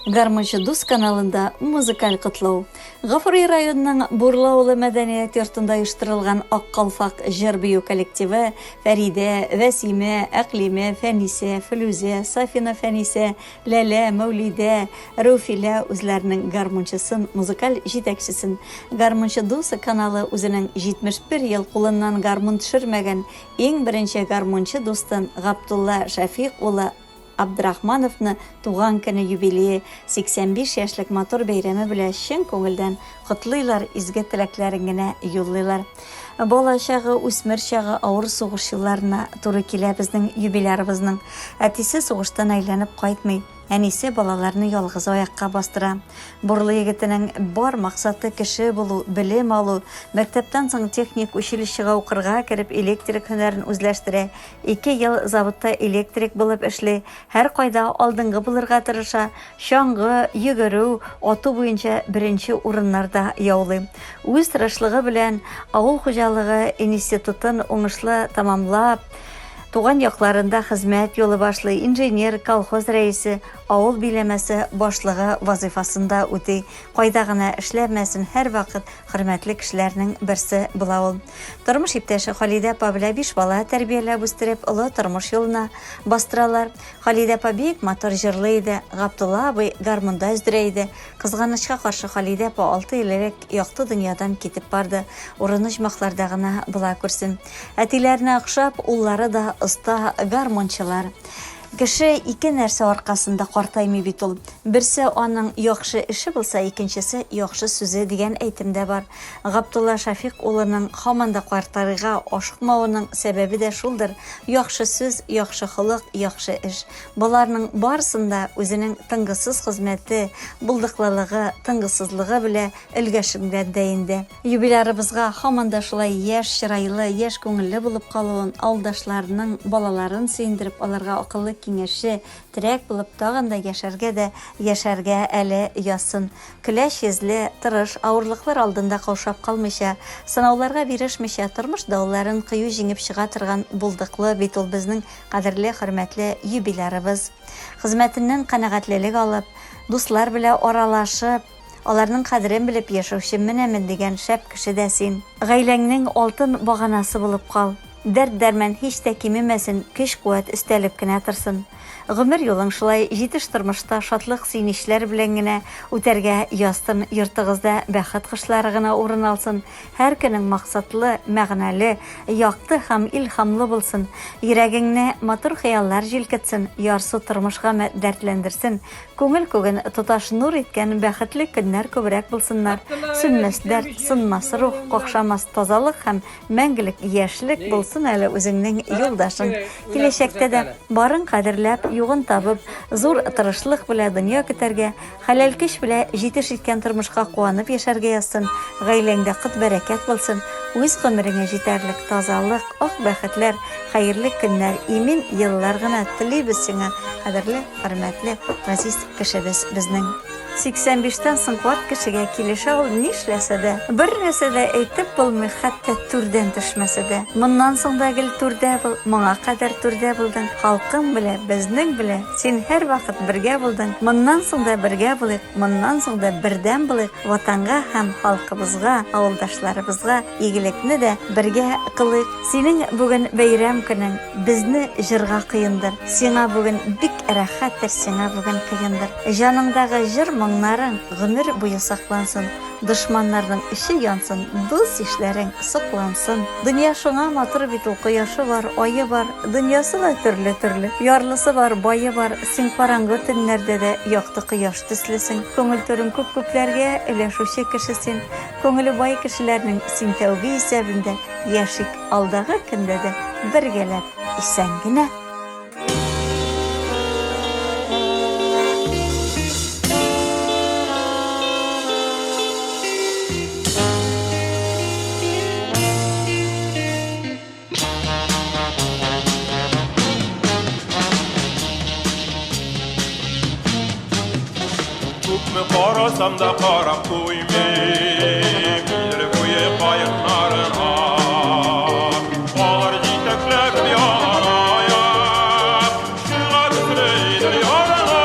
Гармончы дус каналында музыкаль кытлау. Гафури районының Бурлаулы мәдәният йортында оештырылган Ак калфак җыр бию коллективы Фәриде, Вәсиме, Әклиме, Фәнисе, Филүзә, Сафина Фәнисе, Ләлә, Мәүлидә, Рәүфилә үзләренең гармончысын, музыкаль җитәкчесен. Гармончы дус каналы үзенең 71 ел кулыннан гармон төшермәгән иң беренче гармончы дустын Габдулла Шәфиq улы Абдрахмановны туган көне юбилее 85 яшьлек матур бәйрәме белән чын күңелдән котлыйлар, изге теләкләрен генә юллыйлар. Бала чагы, үсмер чагы авыр сугыш елларына туры килә безнең юбилярыбызның. Әтисе сугыштан әйләнеп кайтмый. Әнисе балаларны ялгыз аякка бастыра. Бурлы егетенең бар максаты кеше булу, белем алу, мәктәптән соң техник училищега укырга кереп электрик һөнәрен үзләштерә. 2 ел заводта электрик булып эшли, һәр кайда алдынгы булырга тырыша, чаңгы, йөгерү, ату буенча беренче урыннарда яулый. Үз тырышлыгы белән авыл хуҗалыгы институтын уңышлы тамамлап, туган якларында хезмәт юлы башлый, инженер, колхоз рәисе, авыл биләмәсе башлыгы вазифасында үти. Кайда гына эшләмәсен, һәр вакыт хөрмәтле кешеләрнең берсе була ул. Тормыш иптәше Халидә апа белән 5 бала тәрбияләп үстереп, олы тормыш юлына бастыралар. Халидә апа бик матур җырлый иде, Габдулла абый гармунда өздерә иде. Кызганычка каршы Халидә апа 6 ел элек якты дөньядан китеп барды. Урыны җмахларда гына була күрсен. Әтиләренә охшап, уллары да оста гармончылар. Кеше 2 нәрсә аркасында картаймый бит ул. Берсе аның яхшы эше булса, икенчесе яхшы сүзе дигән әйтемдә бар. Габдулла Шәфиq улының һаман да картарыга ашыкмавының сәбәбе дә шулдыр. Яхшы сүз, яхшы холык, яхшы эш. Буларның барысында үзенең тынгысыз хезмәте, булдыклылыгы, тынгысызлыгы белән өлгәшенгән дә инде. Юбилярыбызга һаман да шулай яшь чырайлы, яшь күңелле булып калуын, алдашларының балаларын сөендереп, аларга акыллы киңәше, терәк булып тагын да яшәргә әле ясын. Көләч йөзле, тырыш, авырлыклар алдында каушап калмыйча, сынауларга бирешмичә, тормыш дауларын кыю җиңеп чыга торган булдыклы бит ул безнең кадерле, хөрмәтле юбилярыбыз. Хезмәтеннән канәгатьлелек алып, дуслар белән аралашып, аларның кадерен белеп яшәүче менәмен дигән шәп кеше дә син. Гаиләңнең алтын баганасы булып кал. Дәрт-дәрмән һич тә кимемәсен, көч-куәт өстәлеп кенә торсын. Гомер юлың шулай җитеш тормышта шатлык сөйнешләр белән генә үтәргә ястын, йортыгызда бәхет кышлары гына урын алсын. Һәр көнең максатлы, мәгънәле, якты һәм илһамлы булсын. Йөрәгеңне матур хыяллар җилкетсен, ярсу тормышка дәртләндерсен. Күңел күген тоташ нур иткән бәхетле көннәр күбрәк булсыннар. Сүнмәс дәрт, сынмас рух, какшамас тазалык һәм мәңгелек яшьлек булсын әле үзеңнең юлдашың. Киләчәктә дә барын кадерләп, югын табып, зур тырышлык белән дөнья көтәргә, хәләл көч белән җитеш иткән тормышка куанып яшәргә язсын. Гаиләңдә кыт-бәрәкәт булсын. Үз гомереңә җитәрлек тазалык, ак бәхетләр, хәерле көннәр, имин еллар гына телибез сиңа, кадерле, хөрмәтле, газиз кешебез безнең. 85-тән соң кат кешегә килешә ул нишләсә дә, бер нәрсә дә әйтеп булмый, хәтта түрдән төшмәсә дә. Моннан соң да гел түрдә бул, моңа кадәр түрдә булдың. Халкың белән, безнең белән, син һәр вакыт бергә булдың. Моннан соң да бергә булыйк, моннан соң да бердән булыйк. Ватанга һәм халкыбызга, авылдашларыбызга игелекне дә бергә кылыйк. Синең бүген бәйрәм көнең, безне җырга кыендыр. Сиңа бүген бик рәхәттер, сиңа бүген кыендыр. Җаныңдагы җыр моңнарың гомер буе саклансын. Дошманнарның иши янсын, дус ишләрең соклансын. Дөнья шуңа матур бит ул, кояшы бар, айы бар, дөньясы да төрле-төрле. Ярлысы бар, байы бар, син караңгы төннәрдә дә якты кояш төслесең. Күңел түрен күп-күпләргә өләшүче кеше син. Күңеле бай кешеләрнең син тәүге исәбендә яшик, алдагы көндә дә бергәләп исән генә. Qarasam da qarab qo'ymayim, bilir qo'ye qayıqlarına. Alır jitaklar yalanaya, şığa tütreydir yarana.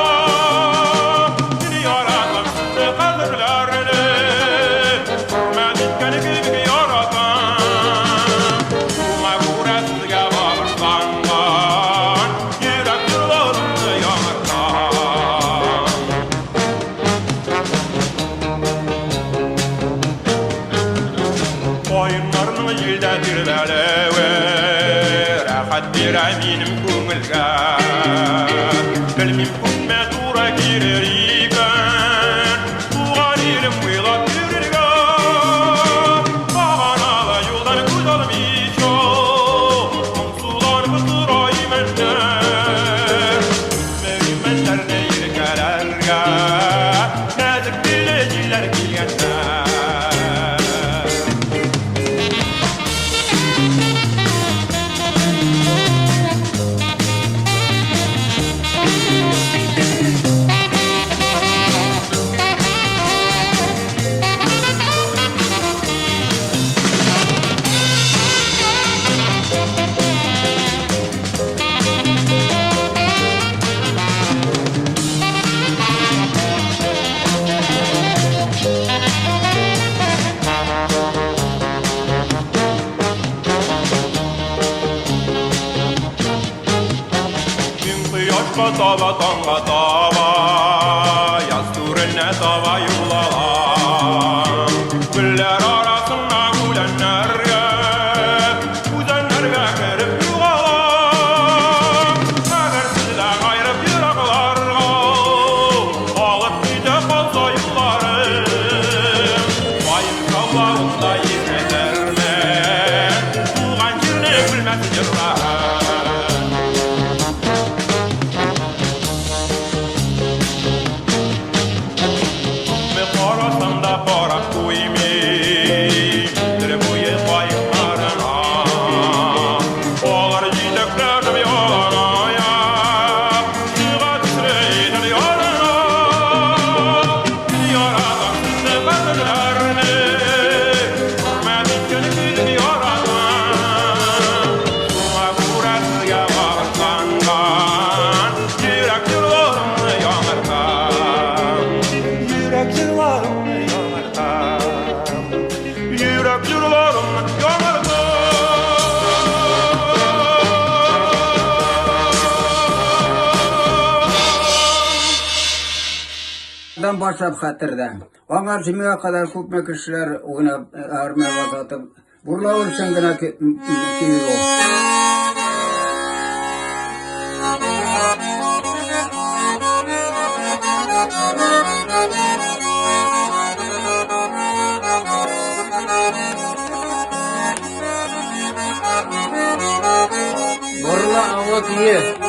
Bera minim ko'ngilga bilmim ko'kma to'ra kelar ekan tugan elim o'ylab yururga bag'anala yo'ldan ko'z olmaycha mungsular bitiraymanlar mevmanlarni yelkalarga nazik bilgilar kelganda Tava tanga tava yaz turine tava yullalar güller arasına gülenlerge güzenlerge kerip yugalar eğer sizle gayrıp yıraklarga alıp gide kalsa yıllarım bayım kavlarında yetmezlerme tuğan kirni bilmez yıllar Başlap hatırdan. Onlar şimdiye kadar köpme kişiler oynap armaya vazatıp burla ölsen gına köyü o. Burla avut ye.